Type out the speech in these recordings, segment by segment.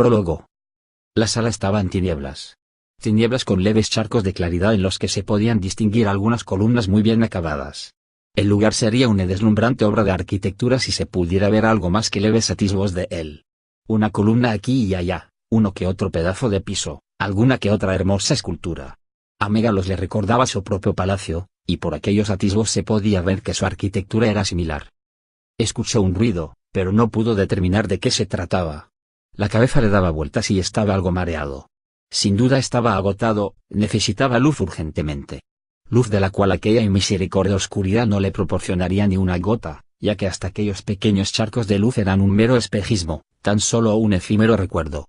Prólogo. La sala estaba en tinieblas. Tinieblas con leves charcos de claridad en los que se podían distinguir algunas columnas muy bien acabadas. El lugar sería una deslumbrante obra de arquitectura si se pudiera ver algo más que leves atisbos de él. Una columna aquí y allá, uno que otro pedazo de piso, alguna que otra hermosa escultura. A Megalos le recordaba su propio palacio, y por aquellos atisbos se podía ver que su arquitectura era similar. Escuchó un ruido, pero no pudo determinar de qué se trataba. La cabeza le daba vueltas y estaba algo mareado. Sin duda estaba agotado, necesitaba luz urgentemente. Luz de la cual aquella inmisericordia oscuridad no le proporcionaría ni una gota, ya que hasta aquellos pequeños charcos de luz eran un mero espejismo, tan solo un efímero recuerdo.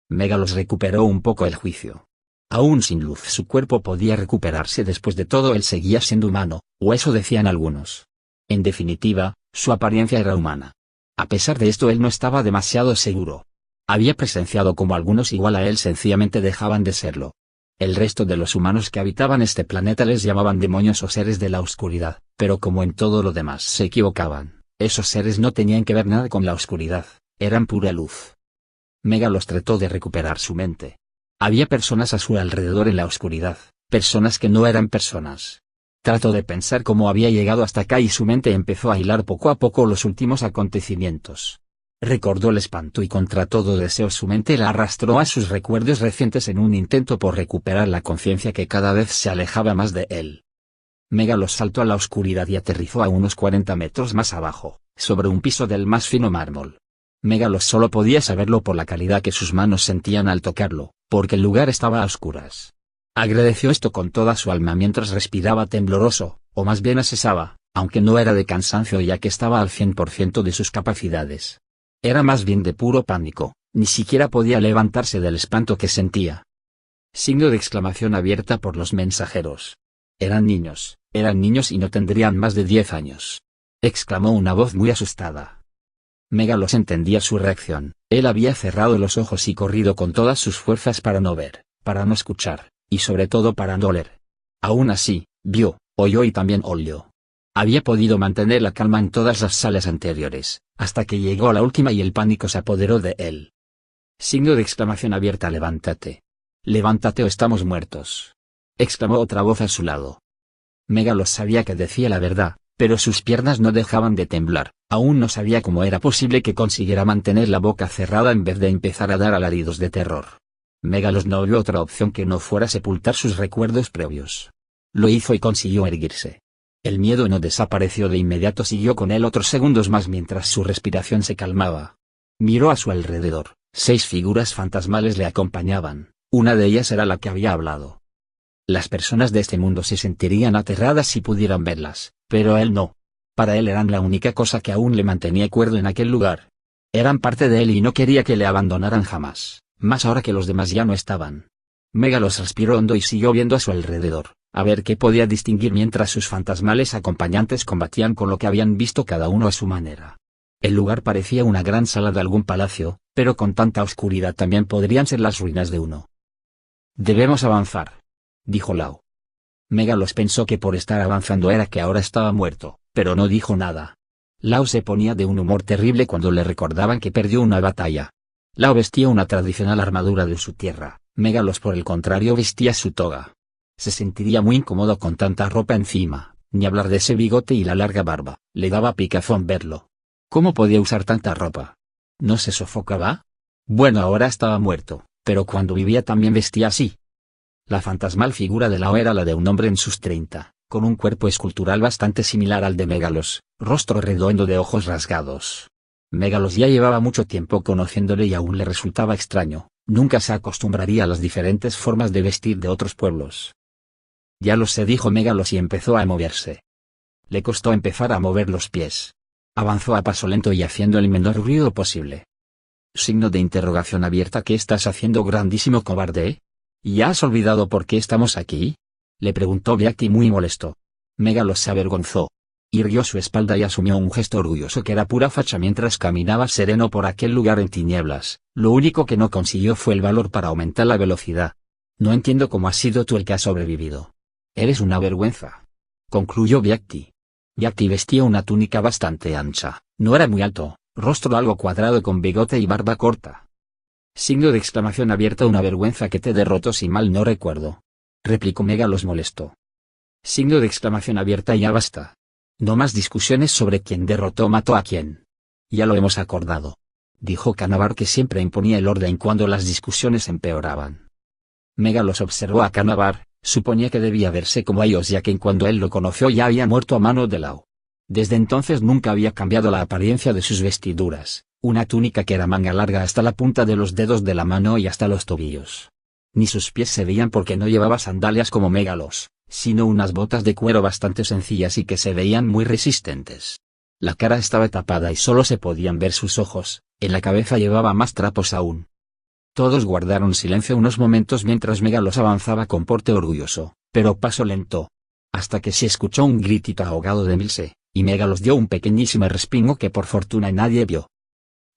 Megalos recuperó un poco el juicio. Aún sin luz su cuerpo podía recuperarse, después de todo él seguía siendo humano, o eso decían algunos. En definitiva, su apariencia era humana. A pesar de esto él no estaba demasiado seguro. Había presenciado como algunos igual a él sencillamente dejaban de serlo. El resto de los humanos que habitaban este planeta les llamaban demonios o seres de la oscuridad, pero como en todo lo demás se equivocaban, esos seres no tenían que ver nada con la oscuridad, eran pura luz. Megalos trató de recuperar su mente. Había personas a su alrededor en la oscuridad, personas que no eran personas. Trató de pensar cómo había llegado hasta acá y su mente empezó a hilar poco a poco los últimos acontecimientos. Recordó el espanto y contra todo deseo su mente la arrastró a sus recuerdos recientes en un intento por recuperar la conciencia que cada vez se alejaba más de él. Megalos saltó a la oscuridad y aterrizó a unos 40 metros más abajo, sobre un piso del más fino mármol. Megalos solo podía saberlo por la calidad que sus manos sentían al tocarlo, porque el lugar estaba a oscuras. Agradeció esto con toda su alma mientras respiraba tembloroso, o más bien asesaba, aunque no era de cansancio ya que estaba al 100% de sus capacidades. Era más bien de puro pánico, ni siquiera podía levantarse del espanto que sentía. Signo de exclamación abierta por los mensajeros. Eran niños y no tendrían más de 10 años. Exclamó una voz muy asustada. Megalos entendía su reacción, él había cerrado los ojos y corrido con todas sus fuerzas para no ver, para no escuchar, y sobre todo para no oler. Aún así, vio, oyó y también olió. Había podido mantener la calma en todas las salas anteriores, hasta que llegó a la última y el pánico se apoderó de él. Signo de exclamación abierta. Levántate. Levántate o estamos muertos. Exclamó otra voz a su lado. Megalos sabía que decía la verdad, pero sus piernas no dejaban de temblar, aún no sabía cómo era posible que consiguiera mantener la boca cerrada en vez de empezar a dar alaridos de terror. Megalos no vio otra opción que no fuera sepultar sus recuerdos previos. Lo hizo y consiguió erguirse. El miedo no desapareció de inmediato, siguió con él otros segundos más mientras su respiración se calmaba. Miró a su alrededor, 6 figuras fantasmales le acompañaban, una de ellas era la que había hablado. Las personas de este mundo se sentirían aterradas si pudieran verlas, pero él no. Para él eran la única cosa que aún le mantenía cuerdo en aquel lugar. Eran parte de él y no quería que le abandonaran jamás, más ahora que los demás ya no estaban. Megalos respiró hondo y siguió viendo a su alrededor, a ver qué podía distinguir mientras sus fantasmales acompañantes combatían con lo que habían visto cada uno a su manera. El lugar parecía una gran sala de algún palacio, pero con tanta oscuridad también podrían ser las ruinas de uno. Debemos avanzar, dijo Lao. Megalos pensó que por estar avanzando era que ahora estaba muerto, pero no dijo nada. Lao se ponía de un humor terrible cuando le recordaban que perdió una batalla. Lao vestía una tradicional armadura de su tierra, Megalos por el contrario vestía su toga. Se sentiría muy incómodo con tanta ropa encima, ni hablar de ese bigote y la larga barba, le daba picazón verlo. ¿Cómo podía usar tanta ropa? ¿No se sofocaba? Bueno, ahora estaba muerto, pero cuando vivía también vestía así. La fantasmal figura de Lao era la de un hombre en sus 30, con un cuerpo escultural bastante similar al de Megalos, rostro redondo de ojos rasgados. Megalos ya llevaba mucho tiempo conociéndole y aún le resultaba extraño, nunca se acostumbraría a las diferentes formas de vestir de otros pueblos. Ya lo sé, dijo Megalos y empezó a moverse. Le costó empezar a mover los pies. Avanzó a paso lento y haciendo el menor ruido posible. Signo de interrogación abierta. ¿Qué estás haciendo, grandísimo cobarde? ¿Ya has olvidado por qué estamos aquí? Le preguntó Byakhti muy molesto. Megalos se avergonzó. Irguió su espalda y asumió un gesto orgulloso que era pura facha mientras caminaba sereno por aquel lugar en tinieblas. Lo único que no consiguió fue el valor para aumentar la velocidad. No entiendo cómo has sido tú el que ha sobrevivido. Eres una vergüenza, concluyó Byakhti. Byakhti vestía una túnica bastante ancha, no era muy alto, rostro algo cuadrado con bigote y barba corta. Signo de exclamación abierta. Una vergüenza que te derrotó si mal no recuerdo. Replicó Megalos molesto. Signo de exclamación abierta. Ya basta. No más discusiones sobre quién derrotó o mató a quién. Ya lo hemos acordado. Dijo Canabar, que siempre imponía el orden cuando las discusiones empeoraban. Megalos observó a Canabar, suponía que debía verse como ellos ya que cuando él lo conoció ya había muerto a mano de Lao. Desde entonces nunca había cambiado la apariencia de sus vestiduras, una túnica que era manga larga hasta la punta de los dedos de la mano y hasta los tobillos. Ni sus pies se veían porque no llevaba sandalias como Megalos, sino unas botas de cuero bastante sencillas y que se veían muy resistentes. La cara estaba tapada y solo se podían ver sus ojos, en la cabeza llevaba más trapos aún. Todos guardaron silencio unos momentos mientras Megalos avanzaba con porte orgulloso, pero paso lento. Hasta que se escuchó un gritito ahogado de Milce, y Megalos dio un pequeñísimo respingo que por fortuna nadie vio.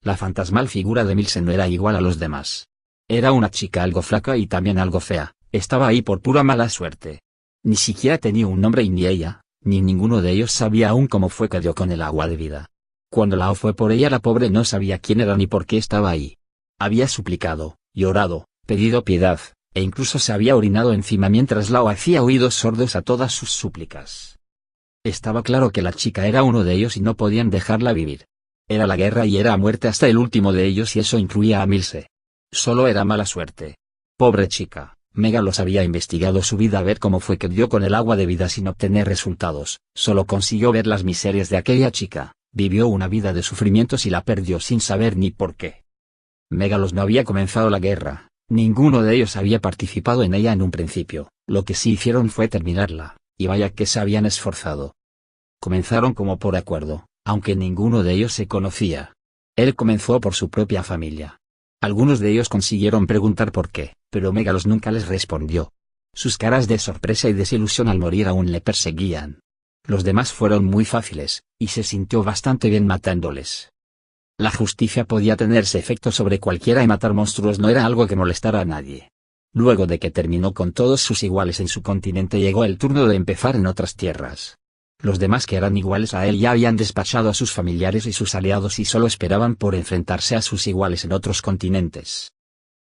La fantasmal figura de Milce no era igual a los demás. Era una chica algo flaca y también algo fea, estaba ahí por pura mala suerte. Ni siquiera tenía un nombre y ni ella, ni ninguno de ellos sabía aún cómo fue que dio con el agua de vida. Cuando Lao fue por ella, la pobre no sabía quién era ni por qué estaba ahí. Había suplicado, llorado, pedido piedad, e incluso se había orinado encima mientras Lao hacía oídos sordos a todas sus súplicas. Estaba claro que la chica era uno de ellos y no podían dejarla vivir. Era la guerra y era a muerte hasta el último de ellos y eso incluía a Milce. Solo era mala suerte. Pobre chica. Megalos había investigado su vida a ver cómo fue que dio con el agua de vida sin obtener resultados, solo consiguió ver las miserias de aquella chica, vivió una vida de sufrimientos y la perdió sin saber ni por qué. Megalos no había comenzado la guerra, ninguno de ellos había participado en ella en un principio, lo que sí hicieron fue terminarla, y vaya que se habían esforzado. Comenzaron como por acuerdo, aunque ninguno de ellos se conocía. Él comenzó por su propia familia. Algunos de ellos consiguieron preguntar por qué, pero Megalos nunca les respondió. Sus caras de sorpresa y desilusión al morir aún le perseguían. Los demás fueron muy fáciles, y se sintió bastante bien matándoles. La justicia podía tenerse efecto sobre cualquiera y matar monstruos no era algo que molestara a nadie. Luego de que terminó con todos sus iguales en su continente, llegó el turno de empezar en otras tierras. Los demás que eran iguales a él ya habían despachado a sus familiares y sus aliados y solo esperaban por enfrentarse a sus iguales en otros continentes.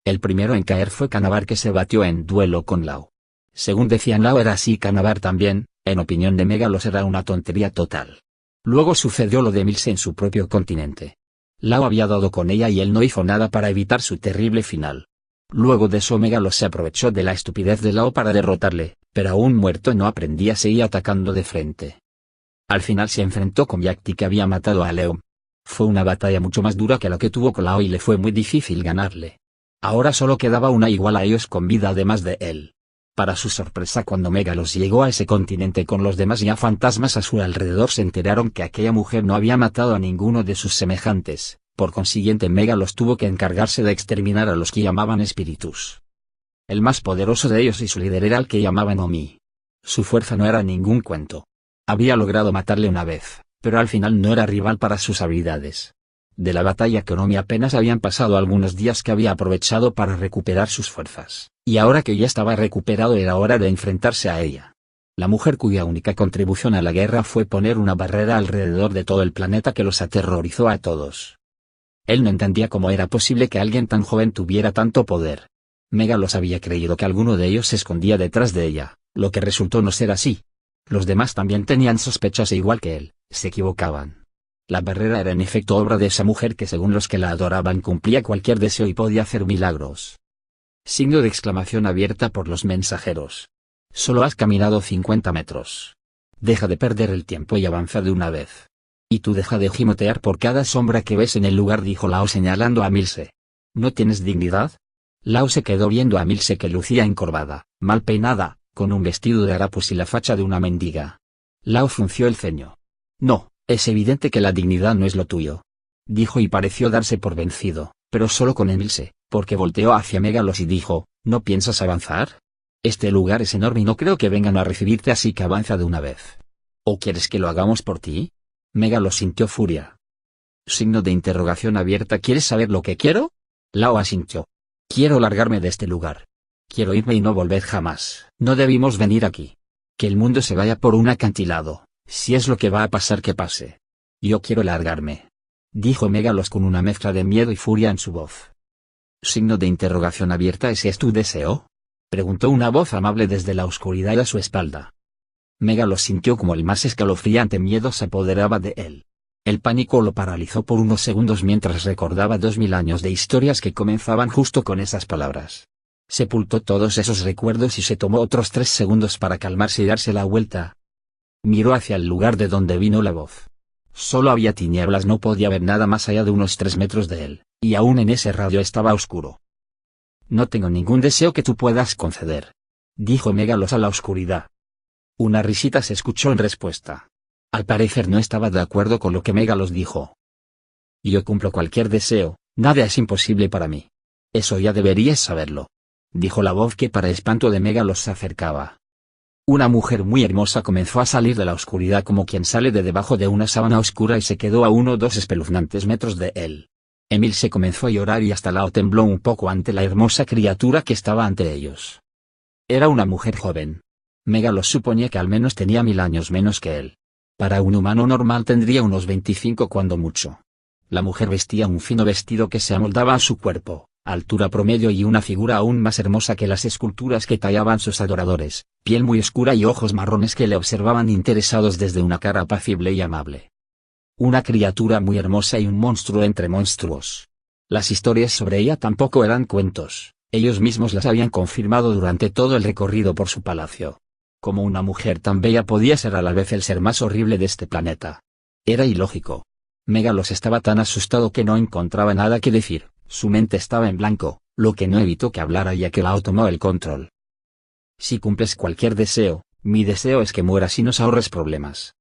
El primero en caer fue Canabar, que se batió en duelo con Lao. Según decían, Lao era así, Canabar también, en opinión de Megalos era una tontería total. Luego sucedió lo de Milce en su propio continente. Lao había dado con ella y él no hizo nada para evitar su terrible final. Luego de eso Megalos se aprovechó de la estupidez de Lao para derrotarle, pero aún muerto no aprendía, seguía atacando de frente. Al final se enfrentó con Yakti, que había matado a Leo. Fue una batalla mucho más dura que la que tuvo con Lao y le fue muy difícil ganarle. Ahora solo quedaba una igual a ellos con vida además de él. Para su sorpresa, cuando Megalos llegó a ese continente con los demás ya fantasmas a su alrededor, se enteraron que aquella mujer no había matado a ninguno de sus semejantes. Por consiguiente, Megalos tuvo que encargarse de exterminar a los que llamaban espíritus. El más poderoso de ellos y su líder era el que llamaban Omi. Su fuerza no era ningún cuento. Había logrado matarle una vez, pero al final no era rival para sus habilidades. De la batalla con Omi apenas habían pasado algunos días, que había aprovechado para recuperar sus fuerzas, y ahora que ya estaba recuperado era hora de enfrentarse a ella. La mujer cuya única contribución a la guerra fue poner una barrera alrededor de todo el planeta que los aterrorizó a todos. Él no entendía cómo era posible que alguien tan joven tuviera tanto poder. Megalos había creído que alguno de ellos se escondía detrás de ella, lo que resultó no ser así. Los demás también tenían sospechas e igual que él, se equivocaban. La barrera era en efecto obra de esa mujer que, según los que la adoraban, cumplía cualquier deseo y podía hacer milagros. Signo de exclamación abierta por los mensajeros. Solo has caminado 50 metros. Deja de perder el tiempo y avanza de una vez. Y tú deja de gimotear por cada sombra que ves en el lugar, dijo Lao señalando a Milce. ¿No tienes dignidad? Lao se quedó viendo a Milce, que lucía encorvada, mal peinada, con un vestido de harapos y la facha de una mendiga. Lao frunció el ceño. No, es evidente que la dignidad no es lo tuyo, dijo, y pareció darse por vencido, pero solo con Milce, porque volteó hacia Megalos y dijo, ¿no piensas avanzar? Este lugar es enorme y no creo que vengan a recibirte, así que avanza de una vez. ¿O quieres que lo hagamos por ti? Megalos sintió furia. Signo de interrogación abierta. ¿Quieres saber lo que quiero? Lao asintió. Quiero largarme de este lugar. Quiero irme y no volver jamás. No debimos venir aquí. Que el mundo se vaya por un acantilado, si es lo que va a pasar, que pase. Yo quiero largarme, dijo Megalos con una mezcla de miedo y furia en su voz. Signo de interrogación abierta. ¿Ese es tu deseo? Preguntó una voz amable desde la oscuridad a su espalda. Megalos sintió como el más escalofriante miedo se apoderaba de él. El pánico lo paralizó por unos segundos mientras recordaba 2000 años de historias que comenzaban justo con esas palabras. Sepultó todos esos recuerdos y se tomó otros 3 segundos para calmarse y darse la vuelta. Miró hacia el lugar de donde vino la voz. Solo había tinieblas, no podía ver nada más allá de unos 3 metros de él, y aún en ese radio estaba oscuro. No tengo ningún deseo que tú puedas conceder, dijo Megalos a la oscuridad. Una risita se escuchó en respuesta. Al parecer no estaba de acuerdo con lo que Megalos dijo. Yo cumplo cualquier deseo, nada es imposible para mí. Eso ya deberías saberlo, dijo la voz que para espanto de Megalos se acercaba. Una mujer muy hermosa comenzó a salir de la oscuridad como quien sale de debajo de una sábana oscura y se quedó a 1 o 2 espeluznantes metros de él. Emil se comenzó a llorar y hasta Lao tembló un poco ante la hermosa criatura que estaba ante ellos. Era una mujer joven. Megalos suponía que al menos tenía 1000 años menos que él. Para un humano normal tendría unos 25 cuando mucho. La mujer vestía un fino vestido que se amoldaba a su cuerpo, altura promedio y una figura aún más hermosa que las esculturas que tallaban sus adoradores, piel muy oscura y ojos marrones que le observaban interesados desde una cara apacible y amable. Una criatura muy hermosa y un monstruo entre monstruos. Las historias sobre ella tampoco eran cuentos, ellos mismos las habían confirmado durante todo el recorrido por su palacio. Como una mujer tan bella podía ser a la vez el ser más horrible de este planeta. Era ilógico. Megalos estaba tan asustado que no encontraba nada que decir, su mente estaba en blanco, lo que no evitó que hablara ya que Lao tomó el control. Si cumples cualquier deseo, mi deseo es que mueras y nos ahorres problemas.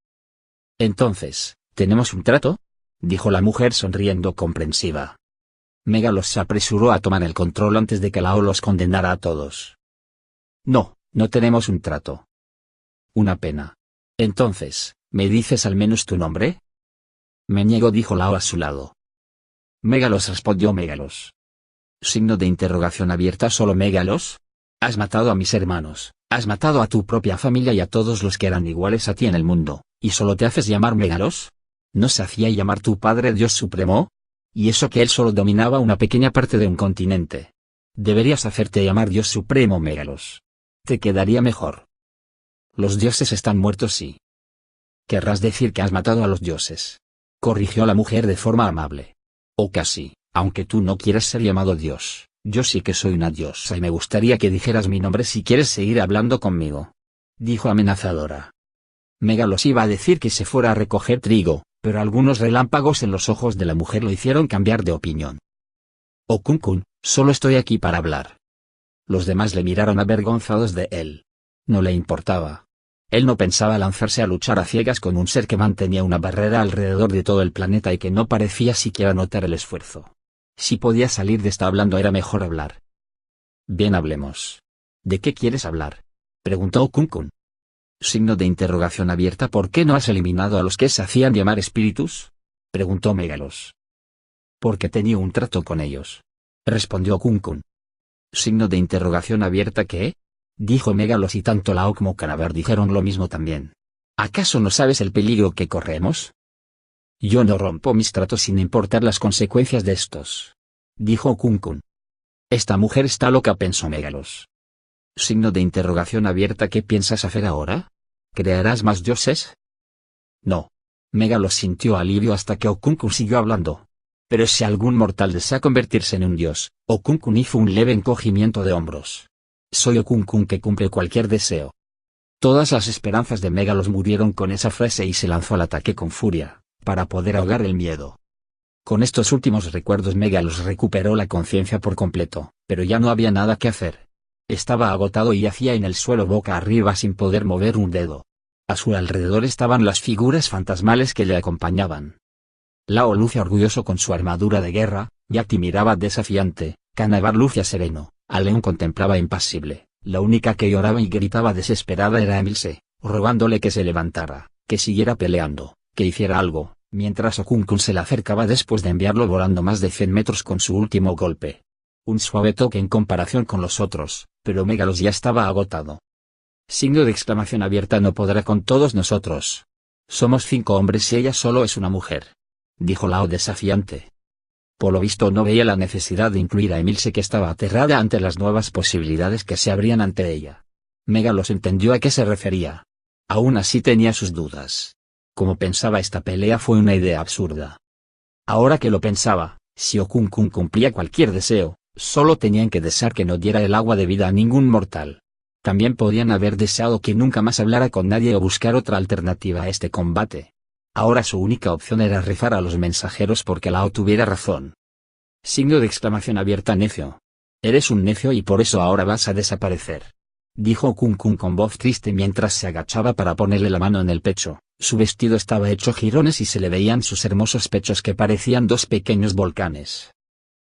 Entonces, ¿tenemos un trato?, dijo la mujer sonriendo comprensiva. Megalos se apresuró a tomar el control antes de que Lao los condenara a todos. No, no tenemos un trato. Una pena. Entonces, ¿me dices al menos tu nombre? Me niego, dijo Lao a su lado. Megalos, respondió Megalos. Signo de interrogación abierta. ¿Solo Megalos? Has matado a mis hermanos, has matado a tu propia familia y a todos los que eran iguales a ti en el mundo, ¿y solo te haces llamar Megalos? ¿No se hacía llamar tu padre Dios Supremo? Y eso que él solo dominaba una pequeña parte de un continente. Deberías hacerte llamar Dios Supremo, Megalos. Te quedaría mejor. Los dioses están muertos, sí. Querrás decir que has matado a los dioses, corrigió la mujer de forma amable. O casi, aunque tú no quieras ser llamado Dios, yo sí que soy una diosa y me gustaría que dijeras mi nombre si quieres seguir hablando conmigo, dijo amenazadora. Megalos iba a decir que se fuera a recoger trigo, pero algunos relámpagos en los ojos de la mujer lo hicieron cambiar de opinión. Oh Kun, solo estoy aquí para hablar. Los demás le miraron avergonzados de él. No le importaba. Él no pensaba lanzarse a luchar a ciegas con un ser que mantenía una barrera alrededor de todo el planeta y que no parecía siquiera notar el esfuerzo. Si podía salir de esta hablando era mejor hablar. Bien, hablemos. ¿De qué quieres hablar?, preguntó Kun. Signo de interrogación abierta. ¿Por qué no has eliminado a los que se hacían llamar espíritus?, preguntó Megalos. Porque tenía un trato con ellos, respondió Kun. Signo de interrogación abierta. ¿Qué?, dijo Megalos y tanto Lao como Canaver dijeron lo mismo también. ¿Acaso no sabes el peligro que corremos? Yo no rompo mis tratos sin importar las consecuencias de estos, dijo Kun. Esta mujer está loca, pensó Megalos. Signo de interrogación abierta. ¿Qué piensas hacer ahora? ¿Crearás más dioses? No. Megalos sintió alivio hasta que Kun siguió hablando. Pero si algún mortal desea convertirse en un dios, Kun hizo un leve encogimiento de hombros. Soy Kun que cumple cualquier deseo. Todas las esperanzas de Megalos murieron con esa frase y se lanzó al ataque con furia, para poder ahogar el miedo. Con estos últimos recuerdos Megalos recuperó la conciencia por completo, pero ya no había nada que hacer. Estaba agotado y yacía en el suelo boca arriba sin poder mover un dedo. A su alrededor estaban las figuras fantasmales que le acompañaban. Lao lucía orgulloso con su armadura de guerra, Yati miraba desafiante, Canavar lucía sereno, Aleon contemplaba impasible, la única que lloraba y gritaba desesperada era Emilce, rogándole que se levantara, que siguiera peleando, que hiciera algo, mientras Kun se le acercaba después de enviarlo volando más de 100 metros con su último golpe. Un suave toque en comparación con los otros, pero Megalos ya estaba agotado. Signo de exclamación abierta. No podrá con todos nosotros. Somos 5 hombres y ella solo es una mujer, dijo Lao desafiante. Por lo visto no veía la necesidad de incluir a Emilce, que estaba aterrada ante las nuevas posibilidades que se abrían ante ella. Megalos entendió a qué se refería. Aún así tenía sus dudas. Como pensaba, esta pelea fue una idea absurda. Ahora que lo pensaba, si Okunkun cumplía cualquier deseo, solo tenían que desear que no diera el agua de vida a ningún mortal. También podían haber deseado que nunca más hablara con nadie o buscar otra alternativa a este combate. Ahora su única opción era rezar a los mensajeros porque Lao tuviera razón. Signo de exclamación abierta. Necio. Eres un necio y por eso ahora vas a desaparecer. Dijo Okunkun con voz triste mientras se agachaba para ponerle la mano en el pecho. Su vestido estaba hecho jirones y se le veían sus hermosos pechos que parecían dos pequeños volcanes.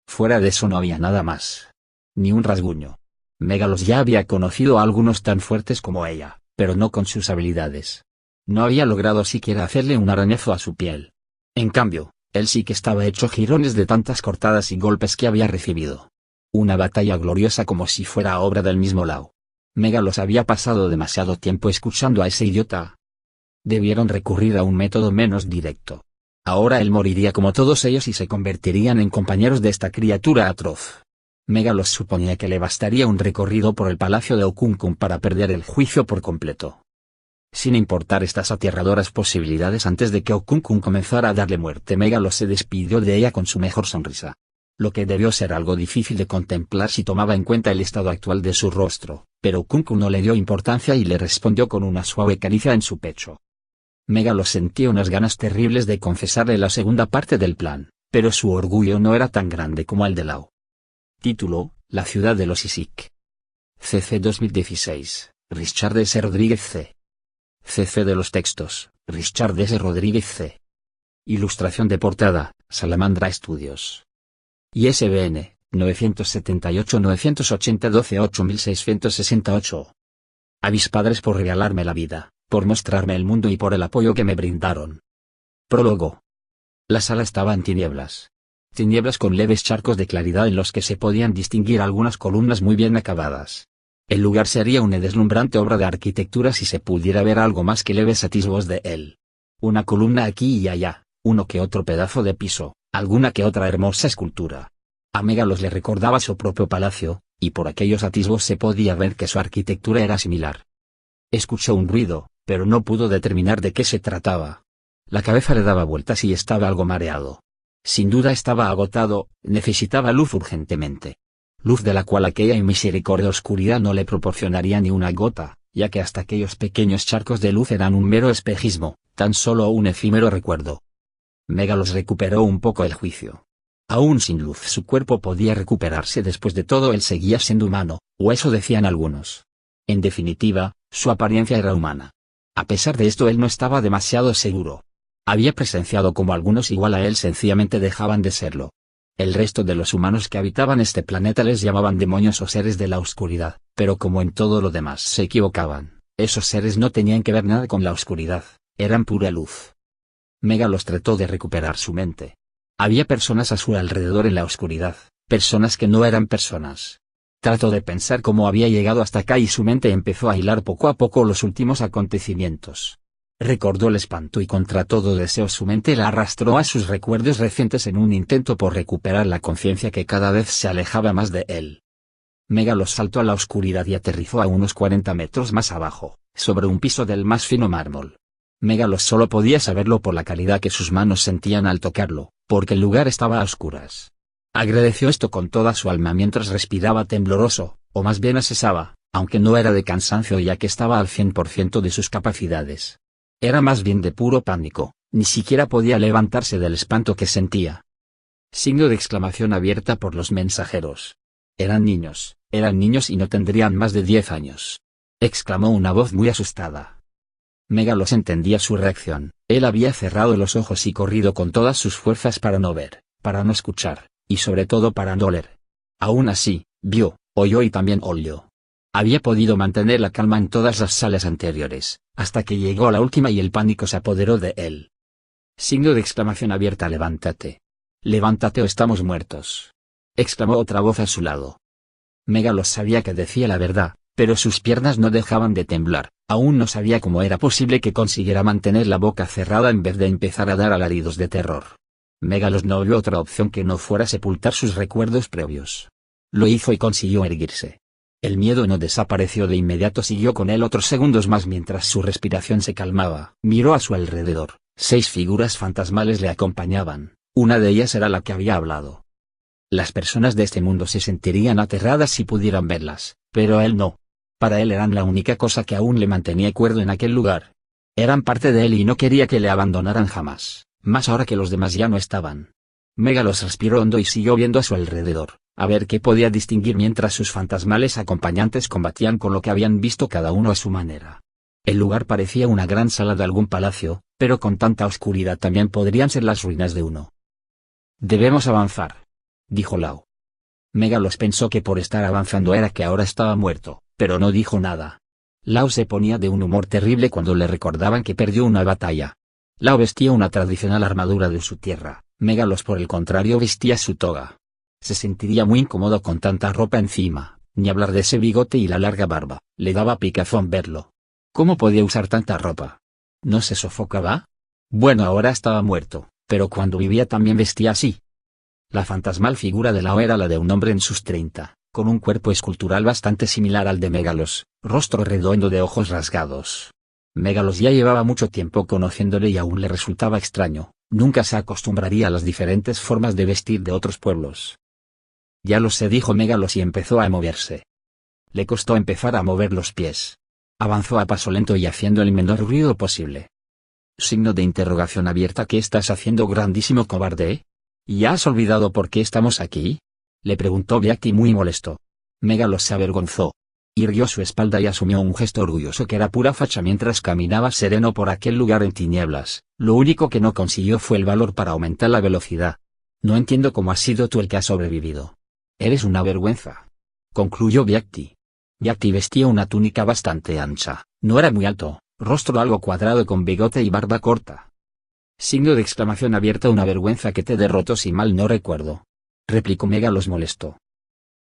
Fuera de eso no había nada más. Ni un rasguño. Megalos ya había conocido a algunos tan fuertes como ella, pero no con sus habilidades. No había logrado siquiera hacerle un arañazo a su piel. En cambio, él sí que estaba hecho jirones de tantas cortadas y golpes que había recibido. Una batalla gloriosa como si fuera obra del mismo Lao. Megalos había pasado demasiado tiempo escuchando a ese idiota. Debieron recurrir a un método menos directo. Ahora él moriría como todos ellos y se convertirían en compañeros de esta criatura atroz. Megalos suponía que le bastaría un recorrido por el palacio de Okunkun para perder el juicio por completo. Sin importar estas aterradoras posibilidades, antes de que Okunkun comenzara a darle muerte, Megalos se despidió de ella con su mejor sonrisa. Lo que debió ser algo difícil de contemplar si tomaba en cuenta el estado actual de su rostro, pero Okunkun no le dio importancia y le respondió con una suave caricia en su pecho. Megalos sentía unas ganas terribles de confesarle la segunda parte del plan, pero su orgullo no era tan grande como el de Lao. Título: La ciudad de los Isik. CC 2016, Richard S. Rodríguez C. CC de los textos, Richard S. Rodríguez C. Ilustración de portada, Salamandra Studios. ISBN, 978-980-12-8668. A mis padres por regalarme la vida, por mostrarme el mundo y por el apoyo que me brindaron. Prólogo. La sala estaba en tinieblas. Tinieblas con leves charcos de claridad en los que se podían distinguir algunas columnas muy bien acabadas. El lugar sería una deslumbrante obra de arquitectura si se pudiera ver algo más que leves atisbos de él. Una columna aquí y allá, uno que otro pedazo de piso, alguna que otra hermosa escultura. A Megalos le recordaba su propio palacio, y por aquellos atisbos se podía ver que su arquitectura era similar. Escuchó un ruido, pero no pudo determinar de qué se trataba. La cabeza le daba vueltas y estaba algo mareado. Sin duda estaba agotado, necesitaba luz urgentemente. Luz de la cual aquella inmisericordia oscuridad no le proporcionaría ni una gota, ya que hasta aquellos pequeños charcos de luz eran un mero espejismo, tan solo un efímero recuerdo. Megalos recuperó un poco el juicio. Aún sin luz su cuerpo podía recuperarse, después de todo él seguía siendo humano, o eso decían algunos. En definitiva, su apariencia era humana. A pesar de esto él no estaba demasiado seguro. Había presenciado como algunos igual a él sencillamente dejaban de serlo. El resto de los humanos que habitaban este planeta les llamaban demonios o seres de la oscuridad, pero como en todo lo demás se equivocaban, esos seres no tenían que ver nada con la oscuridad, eran pura luz. Megalos trató de recuperar su mente. Había personas a su alrededor en la oscuridad, personas que no eran personas. Trató de pensar cómo había llegado hasta acá y su mente empezó a hilar poco a poco los últimos acontecimientos. Recordó el espanto y contra todo deseo su mente la arrastró a sus recuerdos recientes en un intento por recuperar la conciencia que cada vez se alejaba más de él. Megalos saltó a la oscuridad y aterrizó a unos 40 metros más abajo, sobre un piso del más fino mármol. Megalos solo podía saberlo por la calidad que sus manos sentían al tocarlo, porque el lugar estaba a oscuras. Agradeció esto con toda su alma mientras respiraba tembloroso, o más bien asesaba, aunque no era de cansancio ya que estaba al 100% de sus capacidades. Era más bien de puro pánico, ni siquiera podía levantarse del espanto que sentía. Signo de exclamación abierta por los mensajeros. Eran niños y no tendrían más de 10 años. Exclamó una voz muy asustada. Megalos entendía su reacción, él había cerrado los ojos y corrido con todas sus fuerzas para no ver, para no escuchar, y sobre todo para no oler. Aún así, vio, oyó y también olió. Había podido mantener la calma en todas las salas anteriores, hasta que llegó a la última y el pánico se apoderó de él. Signo de exclamación abierta. Levántate. Levántate o estamos muertos. Exclamó otra voz a su lado. Megalos sabía que decía la verdad, pero sus piernas no dejaban de temblar, aún no sabía cómo era posible que consiguiera mantener la boca cerrada en vez de empezar a dar alaridos de terror. Megalos no vio otra opción que no fuera sepultar sus recuerdos previos. Lo hizo y consiguió erguirse. El miedo no desapareció de inmediato, siguió con él otros segundos más mientras su respiración se calmaba. Miró a su alrededor, 6 figuras fantasmales le acompañaban, una de ellas era la que había hablado. Las personas de este mundo se sentirían aterradas si pudieran verlas, pero él no. Para él eran la única cosa que aún le mantenía cuerdo en aquel lugar. Eran parte de él y no quería que le abandonaran jamás, más ahora que los demás ya no estaban. Megalos respiró hondo y siguió viendo a su alrededor, a ver qué podía distinguir mientras sus fantasmales acompañantes combatían con lo que habían visto cada uno a su manera. El lugar parecía una gran sala de algún palacio, pero con tanta oscuridad también podrían ser las ruinas de uno. «Debemos avanzar», dijo Lao. Megalos pensó que por estar avanzando era que ahora estaba muerto, pero no dijo nada. Lao se ponía de un humor terrible cuando le recordaban que perdió una batalla. Lao vestía una tradicional armadura de su tierra, Megalos por el contrario vestía su toga. Se sentiría muy incómodo con tanta ropa encima, ni hablar de ese bigote y la larga barba, le daba picazón verlo. ¿Cómo podía usar tanta ropa? ¿No se sofocaba? Bueno, ahora estaba muerto, pero cuando vivía también vestía así. La fantasmal figura de Lao era la de un hombre en sus 30, con un cuerpo escultural bastante similar al de Megalos, rostro redondo de ojos rasgados. Megalos ya llevaba mucho tiempo conociéndole y aún le resultaba extraño, nunca se acostumbraría a las diferentes formas de vestir de otros pueblos. Ya lo sé, dijo Megalos y empezó a moverse. Le costó empezar a mover los pies. Avanzó a paso lento y haciendo el menor ruido posible. Signo de interrogación abierta. ¿Qué estás haciendo, grandísimo cobarde? ¿Ya has olvidado por qué estamos aquí? Le preguntó Byakhti muy molesto. Megalos se avergonzó. Irguió su espalda y asumió un gesto orgulloso que era pura facha mientras caminaba sereno por aquel lugar en tinieblas. Lo único que no consiguió fue el valor para aumentar la velocidad. No entiendo cómo has sido tú el que ha sobrevivido. Eres una vergüenza, concluyó Byakhti. Byakhti vestía una túnica bastante ancha, no era muy alto, rostro algo cuadrado con bigote y barba corta. Signo de exclamación abierta. Una vergüenza que te derrotó si mal no recuerdo, replicó Megalos molesto.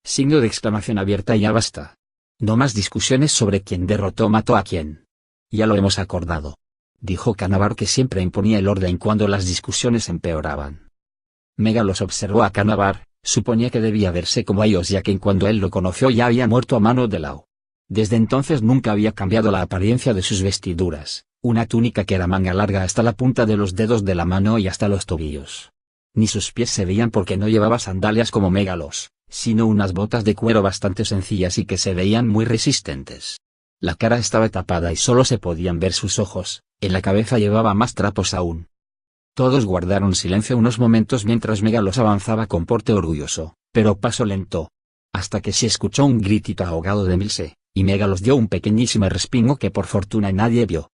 Signo de exclamación abierta. Ya basta. No más discusiones sobre quién derrotó o mató a quién. Ya lo hemos acordado, dijo Canabar, que siempre imponía el orden cuando las discusiones empeoraban. Megalos observó a Canabar. Suponía que debía verse como ellos, ya que cuando él lo conoció ya había muerto a mano de Lao. Desde entonces nunca había cambiado la apariencia de sus vestiduras, una túnica que era manga larga hasta la punta de los dedos de la mano y hasta los tobillos. Ni sus pies se veían porque no llevaba sandalias como Megalos, sino unas botas de cuero bastante sencillas y que se veían muy resistentes. La cara estaba tapada y solo se podían ver sus ojos, en la cabeza llevaba más trapos aún. Todos guardaron silencio unos momentos mientras Megalos avanzaba con porte orgulloso, pero paso lento. Hasta que se escuchó un gritito ahogado de Milse, y Megalos dio un pequeñísimo respingo que por fortuna nadie vio.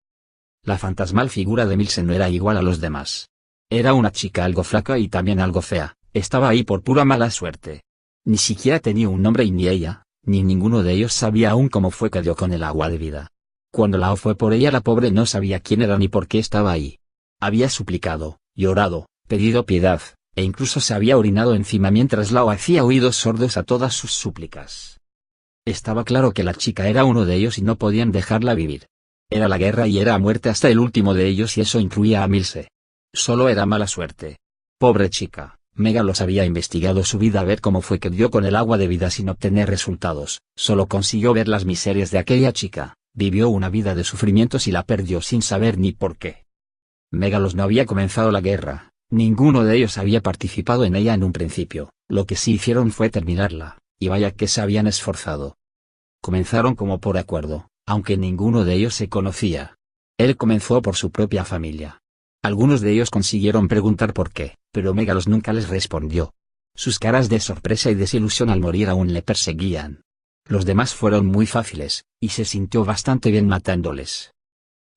La fantasmal figura de Milse no era igual a los demás. Era una chica algo flaca y también algo fea, estaba ahí por pura mala suerte. Ni siquiera tenía un nombre y ni ella, ni ninguno de ellos sabía aún cómo fue que dio con el agua de vida. Cuando Lao fue por ella, la pobre no sabía quién era ni por qué estaba ahí. Había suplicado, llorado, pedido piedad, e incluso se había orinado encima mientras Lao hacía oídos sordos a todas sus súplicas. Estaba claro que la chica era uno de ellos y no podían dejarla vivir. Era la guerra y era a muerte hasta el último de ellos, y eso incluía a Milse. Solo era mala suerte. Pobre chica. Megalos había investigado su vida a ver cómo fue que dio con el agua de vida sin obtener resultados, solo consiguió ver las miserias de aquella chica, vivió una vida de sufrimientos y la perdió sin saber ni por qué. Megalos no había comenzado la guerra, ninguno de ellos había participado en ella en un principio, lo que sí hicieron fue terminarla, y vaya que se habían esforzado. Comenzaron como por acuerdo, aunque ninguno de ellos se conocía. Él comenzó por su propia familia. Algunos de ellos consiguieron preguntar por qué, pero Megalos nunca les respondió. Sus caras de sorpresa y desilusión al morir aún le perseguían. Los demás fueron muy fáciles, y se sintió bastante bien matándoles.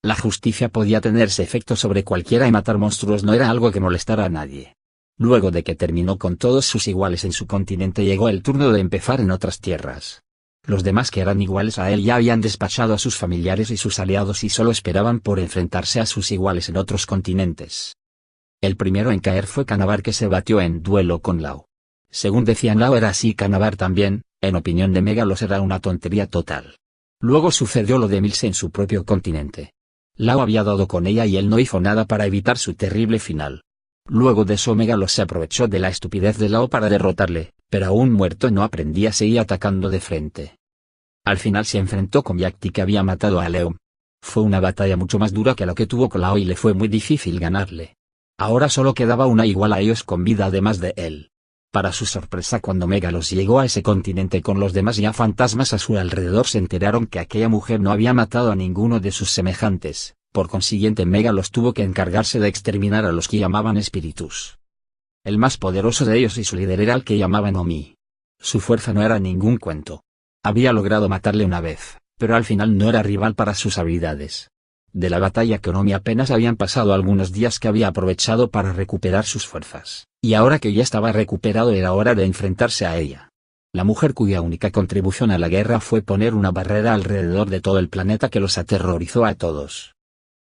La justicia podía tenerse efecto sobre cualquiera y matar monstruos no era algo que molestara a nadie. Luego de que terminó con todos sus iguales en su continente, llegó el turno de empezar en otras tierras. Los demás que eran iguales a él ya habían despachado a sus familiares y sus aliados y solo esperaban por enfrentarse a sus iguales en otros continentes. El primero en caer fue Canabar, que se batió en duelo con Lao. Según decían, Lao era así, Canabar también, en opinión de Megalos era una tontería total. Luego sucedió lo de Milse en su propio continente. Lao había dado con ella y él no hizo nada para evitar su terrible final. Luego de eso Megalos se aprovechó de la estupidez de Lao para derrotarle, pero aún muerto no aprendía a seguir atacando de frente. Al final se enfrentó con Yakti que había matado a Leo. Fue una batalla mucho más dura que la que tuvo con Lao y le fue muy difícil ganarle. Ahora solo quedaba una igual a ellos con vida además de él. Para su sorpresa cuando Megalos llegó a ese continente con los demás ya fantasmas a su alrededor se enteraron que aquella mujer no había matado a ninguno de sus semejantes, por consiguiente Megalos tuvo que encargarse de exterminar a los que llamaban espíritus. El más poderoso de ellos y su líder era el que llamaban Omi. Su fuerza no era ningún cuento. Había logrado matarle una vez, pero al final no era rival para sus habilidades. De la batalla con Omi apenas habían pasado algunos días que había aprovechado para recuperar sus fuerzas, y ahora que ya estaba recuperado era hora de enfrentarse a ella. La mujer cuya única contribución a la guerra fue poner una barrera alrededor de todo el planeta que los aterrorizó a todos.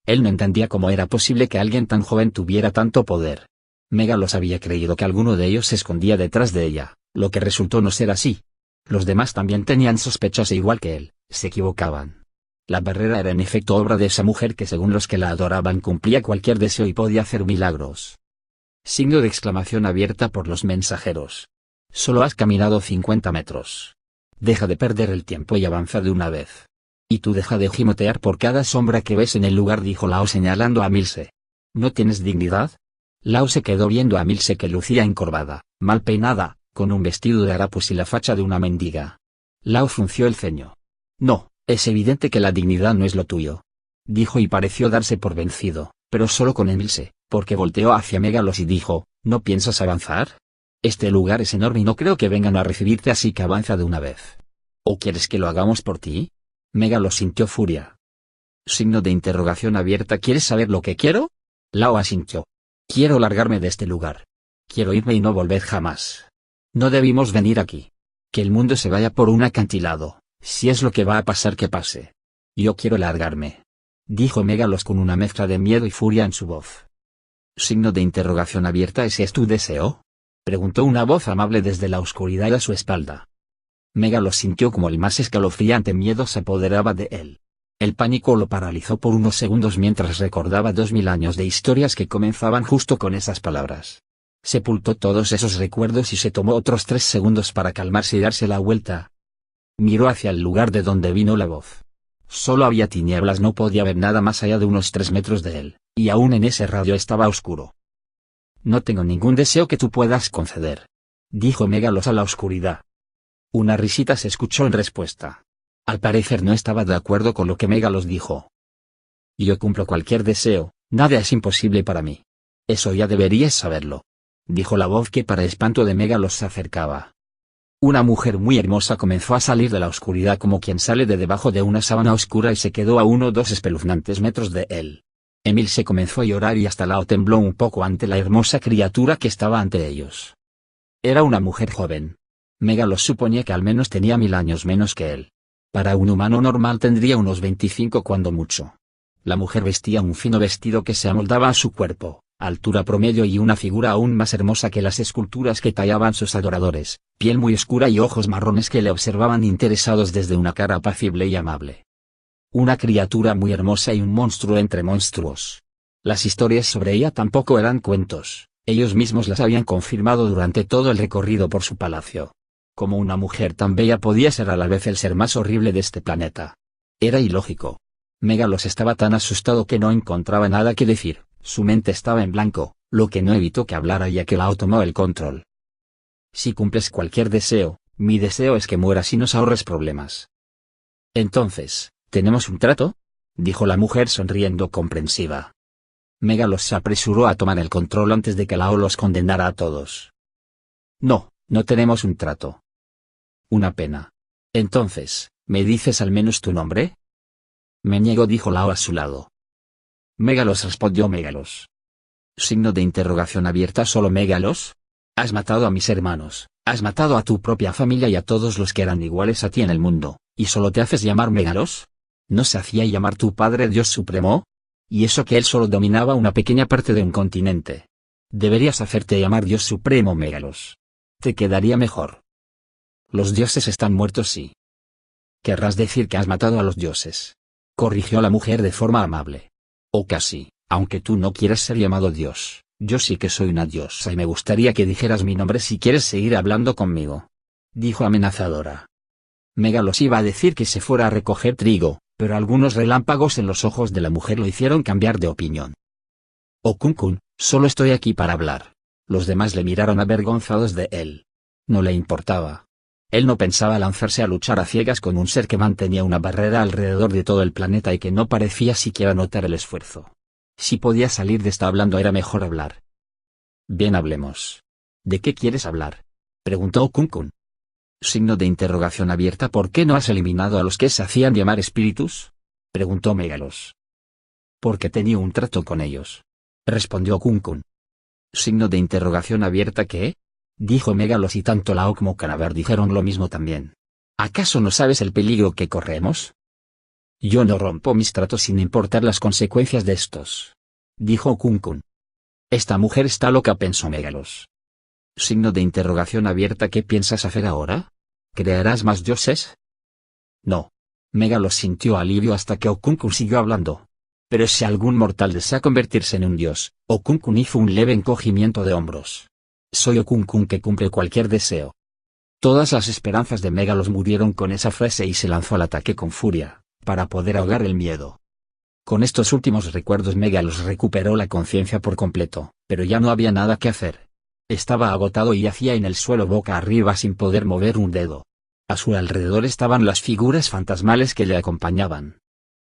Él no entendía cómo era posible que alguien tan joven tuviera tanto poder. Megalos había creído que alguno de ellos se escondía detrás de ella, lo que resultó no ser así. Los demás también tenían sospechas e igual que él, se equivocaban. La barrera era en efecto obra de esa mujer que según los que la adoraban cumplía cualquier deseo y podía hacer milagros. Signo de exclamación abierta por los mensajeros. Solo has caminado 50 metros. Deja de perder el tiempo y avanza de una vez. Y tú deja de gimotear por cada sombra que ves en el lugar, dijo Lao señalando a Milse. ¿No tienes dignidad? Lao se quedó viendo a Milse que lucía encorvada, mal peinada, con un vestido de harapos y la facha de una mendiga. Lao frunció el ceño. No, es evidente que la dignidad no es lo tuyo. Dijo y pareció darse por vencido, pero solo con Milse, porque volteó hacia Megalos y dijo, ¿no piensas avanzar? Este lugar es enorme y no creo que vengan a recibirte, así que avanza de una vez. ¿O quieres que lo hagamos por ti? Megalos sintió furia. Signo de interrogación abierta. ¿Quieres saber lo que quiero? Lao asintió. Quiero largarme de este lugar. Quiero irme y no volver jamás. No debimos venir aquí. Que el mundo se vaya por un acantilado, si es lo que va a pasar que pase. Yo quiero largarme. Dijo Megalos con una mezcla de miedo y furia en su voz. Signo de interrogación abierta. ¿Ese es tu deseo? Preguntó una voz amable desde la oscuridad a su espalda. Megalos sintió como el más escalofriante miedo se apoderaba de él. El pánico lo paralizó por unos segundos mientras recordaba 2000 años de historias que comenzaban justo con esas palabras. Sepultó todos esos recuerdos y se tomó otros 3 segundos para calmarse y darse la vuelta. Miró hacia el lugar de donde vino la voz. Solo había tinieblas, no podía ver nada más allá de unos 3 metros de él, y aún en ese radio estaba oscuro. No tengo ningún deseo que tú puedas conceder, dijo Megalos a la oscuridad. Una risita se escuchó en respuesta. Al parecer no estaba de acuerdo con lo que Megalos dijo. Yo cumplo cualquier deseo, nada es imposible para mí. Eso ya deberías saberlo, dijo la voz que para espanto de Megalos se acercaba. Una mujer muy hermosa comenzó a salir de la oscuridad como quien sale de debajo de una sábana oscura y se quedó a 1 o 2 espeluznantes metros de él. Emil se comenzó a llorar y hasta Lao tembló un poco ante la hermosa criatura que estaba ante ellos. Era una mujer joven. Megalos suponía que al menos tenía 1000 años menos que él. Para un humano normal tendría unos 25 cuando mucho. La mujer vestía un fino vestido que se amoldaba a su cuerpo, altura promedio y una figura aún más hermosa que las esculturas que tallaban sus adoradores, piel muy oscura y ojos marrones que le observaban interesados desde una cara apacible y amable. Una criatura muy hermosa y un monstruo entre monstruos. Las historias sobre ella tampoco eran cuentos, ellos mismos las habían confirmado durante todo el recorrido por su palacio. Como una mujer tan bella podía ser a la vez el ser más horrible de este planeta. Era ilógico. Megalos estaba tan asustado que no encontraba nada que decir, su mente estaba en blanco, lo que no evitó que hablara ya que Lao tomó el control. Si cumples cualquier deseo, mi deseo es que mueras y nos ahorres problemas. Entonces, ¿tenemos un trato? Dijo la mujer sonriendo comprensiva. Megalos se apresuró a tomar el control antes de que Lao los condenara a todos. No, no tenemos un trato. Una pena. Entonces, ¿me dices al menos tu nombre? Me niego, dijo Lao a su lado. Megalos, respondió Megalos. Signo de interrogación abierta. ¿Solo Megalos? Has matado a mis hermanos, has matado a tu propia familia y a todos los que eran iguales a ti en el mundo, ¿y solo te haces llamar Megalos? ¿No se hacía llamar tu padre Dios Supremo? Y eso que él solo dominaba una pequeña parte de un continente. Deberías hacerte llamar Dios Supremo, Megalos. Te quedaría mejor. Los dioses están muertos, sí. Querrás decir que has matado a los dioses. Corrigió la mujer de forma amable. O casi, aunque tú no quieras ser llamado Dios, Yo sí que soy una diosa y me gustaría que dijeras mi nombre si quieres seguir hablando conmigo. Dijo amenazadora. Megalos iba a decir que se fuera a recoger trigo, pero algunos relámpagos en los ojos de la mujer lo hicieron cambiar de opinión. Okunkun, solo estoy aquí para hablar. Los demás le miraron avergonzados de él. No le importaba. Él no pensaba lanzarse a luchar a ciegas con un ser que mantenía una barrera alrededor de todo el planeta y que no parecía siquiera notar el esfuerzo. Si podía salir de esta hablando era mejor hablar. Bien, hablemos. ¿De qué quieres hablar? Preguntó Okunkun. Signo de interrogación abierta. ¿Por qué no has eliminado a los que se hacían llamar espíritus? Preguntó Megalos. Porque tenía un trato con ellos. Respondió Okunkun. Signo de interrogación abierta. ¿Qué? Dijo Megalos y tanto Lao como Canaver dijeron lo mismo también. ¿Acaso no sabes el peligro que corremos? Yo no rompo mis tratos sin importar las consecuencias de estos. Dijo Okunkun. Esta mujer está loca, pensó Megalos. Signo de interrogación abierta. ¿Qué piensas hacer ahora? ¿Crearás más dioses? No. Megalos sintió alivio hasta que Okunkun siguió hablando. Pero si algún mortal desea convertirse en un dios, Okunkun hizo un leve encogimiento de hombros. Soy Okunkun que cumple cualquier deseo. Todas las esperanzas de Megalos murieron con esa frase y se lanzó al ataque con furia, para poder ahogar el miedo. Con estos últimos recuerdos Megalos recuperó la conciencia por completo, pero ya no había nada que hacer. Estaba agotado y yacía en el suelo boca arriba sin poder mover un dedo. A su alrededor estaban las figuras fantasmales que le acompañaban.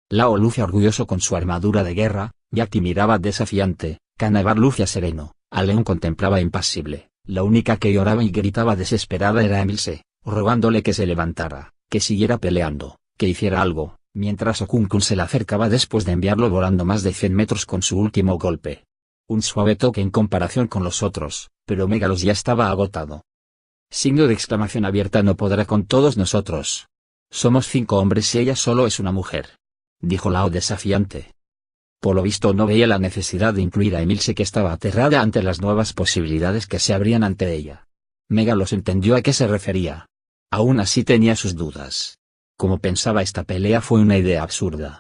Lao lucía orgulloso con su armadura de guerra, Yakti miraba desafiante, Canavar lucía sereno, Aleon contemplaba impasible, la única que lloraba y gritaba desesperada era Emilce, rogándole que se levantara, que siguiera peleando, que hiciera algo, mientras Okunkun se le acercaba después de enviarlo volando más de 100 metros con su último golpe. Un suave toque en comparación con los otros, pero Megalos ya estaba agotado. Signo de exclamación abierta. No podrá con todos nosotros. Somos 5 hombres y ella solo es una mujer. Dijo Lao desafiante. Por lo visto no veía la necesidad de incluir a Emilce, que estaba aterrada ante las nuevas posibilidades que se abrían ante ella. Megalos entendió a qué se refería. Aún así tenía sus dudas. Como pensaba, esta pelea fue una idea absurda.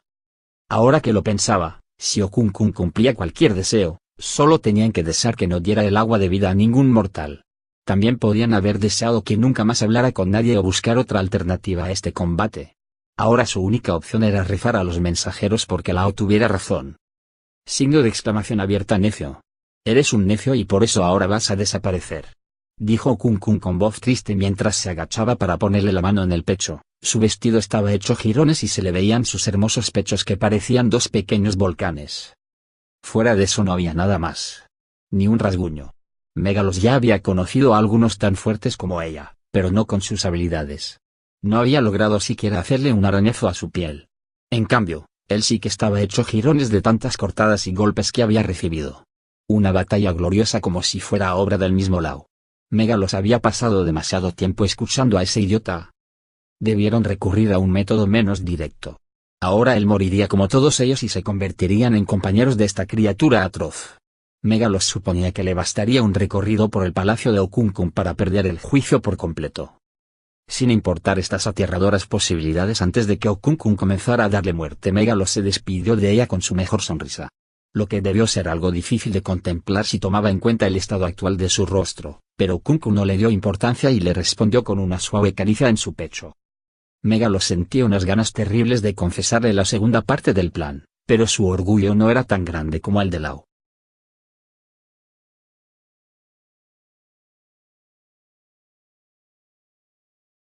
Ahora que lo pensaba, si Okunkun cumplía cualquier deseo, solo tenían que desear que no diera el agua de vida a ningún mortal. También podían haber deseado que nunca más hablara con nadie o buscar otra alternativa a este combate. Ahora su única opción era rezar a los mensajeros porque Lao tuviera razón. Signo de exclamación abierta. Necio. Eres un necio y por eso ahora vas a desaparecer. Dijo Okunkun con voz triste mientras se agachaba para ponerle la mano en el pecho. Su vestido estaba hecho jirones y se le veían sus hermosos pechos que parecían 2 pequeños volcanes. Fuera de eso no había nada más. Ni un rasguño. Megalos ya había conocido a algunos tan fuertes como ella, pero no con sus habilidades. No había logrado siquiera hacerle un arañazo a su piel. En cambio, él sí que estaba hecho jirones de tantas cortadas y golpes que había recibido. Una batalla gloriosa como si fuera obra del mismo Lao. Megalos había pasado demasiado tiempo escuchando a ese idiota. Debieron recurrir a un método menos directo. Ahora él moriría como todos ellos y se convertirían en compañeros de esta criatura atroz. Megalos suponía que le bastaría un recorrido por el palacio de Okunkun para perder el juicio por completo. Sin importar estas aterradoras posibilidades, antes de que Okunkun comenzara a darle muerte, Megalos se despidió de ella con su mejor sonrisa. Lo que debió ser algo difícil de contemplar si tomaba en cuenta el estado actual de su rostro, pero Okunkun no le dio importancia y le respondió con una suave caricia en su pecho. Megalos sentía unas ganas terribles de confesarle la segunda parte del plan, pero su orgullo no era tan grande como el de Lao.